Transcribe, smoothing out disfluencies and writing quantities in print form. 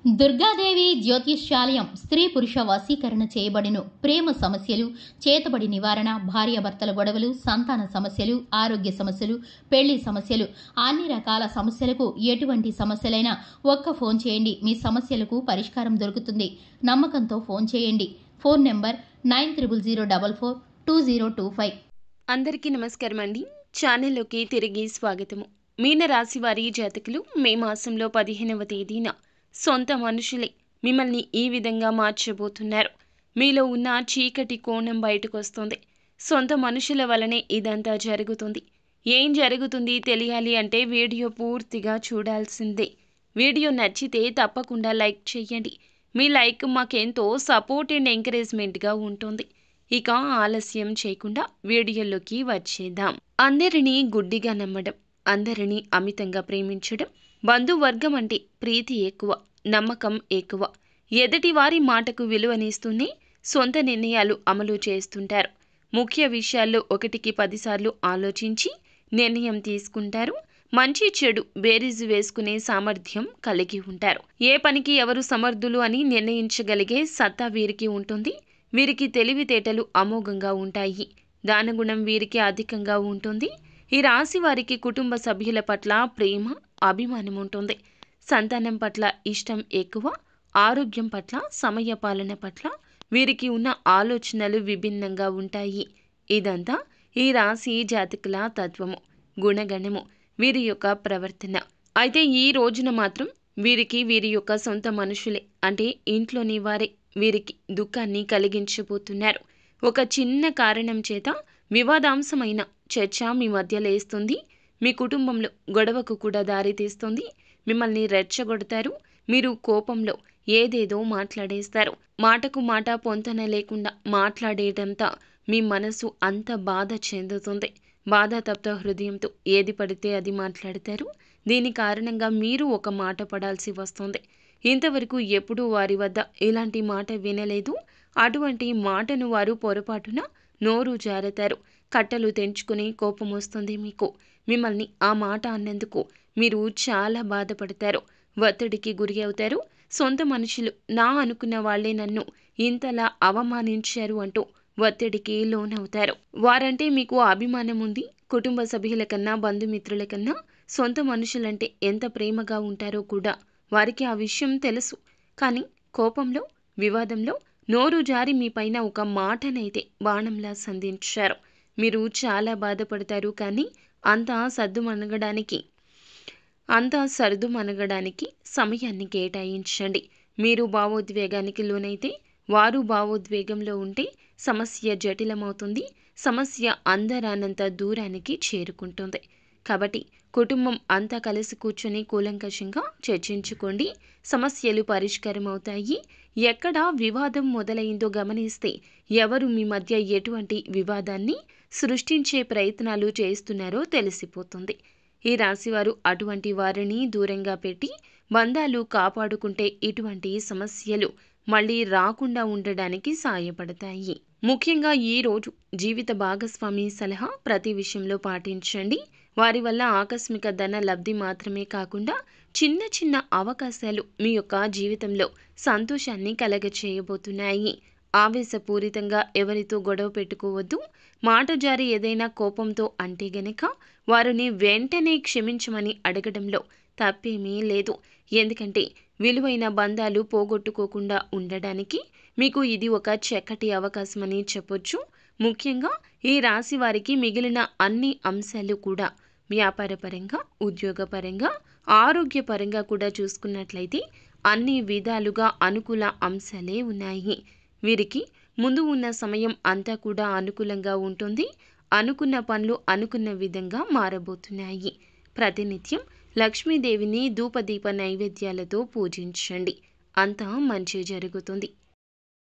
దుర్గాదేవి జ్యోతిష్యాలయం స్త్రీ పురుష వశీకరణ చేయబడిను. ప్రేమ సమస్యలు, చేతబడి నివారణ, భార్యాభర్తల గొడవలు, సంతాన సమస్యలు, ఆరోగ్య సమస్యలు, పెళ్లి సమస్యలు, అన్ని రకాల సమస్యలకు ఎటువంటి సమస్యలైనా ఒక్క ఫోన్ చేయండి, మీ సమస్యలకు పరిష్కారం దొరుకుతుంది. నమ్మకంతో ఫోన్ చేయండి. Phone number 9000442025. అందరికీ నమస్కారం అండి. ఛానల్లోకి తిరిగి స్వాగతము. మీన రాశి వారి జాతకులు మే మాసంలో 15వ తేదీన సొంత మనుషులే మిమ్మల్ని ఈ విధంగా మార్చబోతున్నారు. మీలో ఉన్న చీకటి కోణం బయటకు వస్తుంది. సొంత మనుషుల వలనే ఇదంతా జరుగుతుంది. ఏం జరుగుతుంది తెలియాలి అంటే వీడియో పూర్తిగా చూడాల్సిందే. వీడియో నచ్చితే తప్పకుండా లైక్ చేయండి. మీ లైక్ మాకెంతో సపోర్ట్ అండ్ ఎంకరేజ్మెంట్గా ఉంటుంది. ఇక ఆలస్యం చేయకుండా వీడియోలోకి వచ్చేద్దాం. అందరినీ గుడ్డిగా నమ్మడం, అందరినీ అమితంగా ప్రేమించడం, బంధువర్గం అంటే ప్రీతి ఎక్కువ, నమ్మకం ఎక్కువ, ఎదుటి వారి మాటకు విలువనిస్తూనే సొంత నిర్ణయాలు అమలు చేస్తుంటారు. ముఖ్య విషయాల్లో 1కి 10 సార్లు ఆలోచించి నిర్ణయం తీసుకుంటారు. మంచి చెడు బేరీజు వేసుకునే సామర్థ్యం కలిగి ఉంటారు. ఏ పనికి ఎవరు సమర్థులు అని నిర్ణయించగలిగే సత్తా వీరికి ఉంటుంది. వీరికి తెలివితేటలు అమోఘంగా ఉంటాయి. దానగుణం వీరికి అధికంగా ఉంటుంది. ఈ రాశి వారికి కుటుంబ సభ్యుల పట్ల ప్రేమ, అభిమానం ఉంటుంది. సంతానం పట్ల ఇష్టం ఎక్కువ. ఆరోగ్యం పట్ల, సమయ పాలన పట్ల వీరికి ఉన్న ఆలోచనలు విభిన్నంగా ఉంటాయి. ఇదంతా ఈ రాశి జాతకుల తత్వము, గుణగణము, వీరి యొక్క ప్రవర్తన. అయితే ఈ రోజున మాత్రం వీరికి వీరి యొక్క సొంత మనుషులే అంటే ఇంట్లోని వారే వీరికి దుఃఖాన్ని కలిగించబోతున్నారు. ఒక చిన్న కారణం చేత వివాదాంశమైన చర్చ మీ మధ్య లేస్తుంది. మీ కుటుంబంలో గొడవకు కూడా దారితీస్తుంది. మిమ్మల్ని రెచ్చగొడతారు. మీరు కోపంలో ఏదేదో మాట్లాడేస్తారు. మాటకు మాట పొంతన లేకుండా మాట్లాడేటంతా మీ మనసు అంత బాధ చెందుతుంది. బాధాతప్త హృదయంతో ఏది పడితే అది మాట్లాడతారు. దీని కారణంగా మీరు ఒక మాట పడాల్సి వస్తుంది. ఇంతవరకు ఎప్పుడూ వారి వద్ద ఇలాంటి మాట వినలేదు. అటువంటి మాటను వారు పొరపాటున నోరు జారతారు. కట్టలు తెంచుకుని కోపం వస్తుంది మీకు. మిమ్మల్ని ఆ మాట అన్నందుకు మీరు చాలా బాధపడతారు. ఒత్తిడికి గురి అవుతారు. సొంత మనుషులు నా అనుకున్న వాళ్లే నన్ను ఇంతలా అవమానించారు అంటూ ఒత్తిడికి లోనవుతారు. వారంటే మీకు అభిమానం ఉంది. కుటుంబ సభ్యుల కన్నా, బంధుమిత్రుల కన్నా సొంత మనుషులంటే ఎంత ప్రేమగా ఉంటారో కూడా వారికి ఆ విషయం తెలుసు. కానీ కోపంలో, వివాదంలో నోరు జారి మీ పైన ఒక మాటనైతే బాణంలా సంధించారు. మీరు చాలా బాధపడతారు. కానీ అంతా సర్దుమణగడానికి సమయాన్ని కేటాయించండి. మీరు భావోద్వేగానికి లోనైతే, వారు భావోద్వేగంలో ఉంటే సమస్య జటిలమవుతుంది. సమస్య అందరానంత దూరానికి చేరుకుంటుంది. కాబట్టి కుటుంబం అంతా కలిసి కూర్చొని కూలంకషంగా చర్చించుకోండి. సమస్యలు పరిష్కారం అవుతాయి. ఎక్కడ వివాదం మొదలైందో గమనిస్తే ఎవరు మీ మధ్య ఎటువంటి వివాదాన్ని సృష్టించే ప్రయత్నాలు చేస్తున్నారో తెలిసిపోతుంది. ఈ రాశివారు అటువంటి వారిని దూరంగా పెట్టి బంధాలు కాపాడుకుంటే ఇటువంటి సమస్యలు మళ్ళీ రాకుండా ఉండడానికి సాయపడతాయి. ముఖ్యంగా ఈ రోజు జీవిత భాగస్వామి సలహా ప్రతి విషయంలో పాటించండి. వారి వల్ల ఆకస్మిక ధన లబ్ధి మాత్రమే కాకుండా చిన్న చిన్న అవకాశాలు మీ యొక్క జీవితంలో సంతోషాన్ని కలగచేయబోతున్నాయి. ఆవేశపూరితంగా ఎవరితో గొడవ పెట్టుకోవద్దు. మాట జారి ఏదైనా కోపంతో అంటే గనక వారిని వెంటనే క్షమించమని అడగడంలో తప్పేమీ లేదు. ఎందుకంటే విలువైన బంధాలు పోగొట్టుకోకుండా ఉండడానికి మీకు ఇది ఒక చక్కటి అవకాశమని చెప్పొచ్చు. ముఖ్యంగా ఈ రాశి వారికి మిగిలిన అన్ని అంశాలు కూడా వ్యాపారపరంగా, ఉద్యోగపరంగా, ఆరోగ్యపరంగా కూడా చూసుకున్నట్లయితే అన్ని విధాలుగా అనుకూల అంశాలే ఉన్నాయి. వీరికి ముందు ఉన్న సమయం అంతా కూడా అనుకూలంగా ఉంటుంది. అనుకున్న పనులు అనుకున్న విధంగా మారబోతున్నాయి. ప్రతినిత్యం లక్ష్మీదేవిని ధూపదీప నైవేద్యాలతో పూజించండి. అంతా మంచి జరుగుతుంది.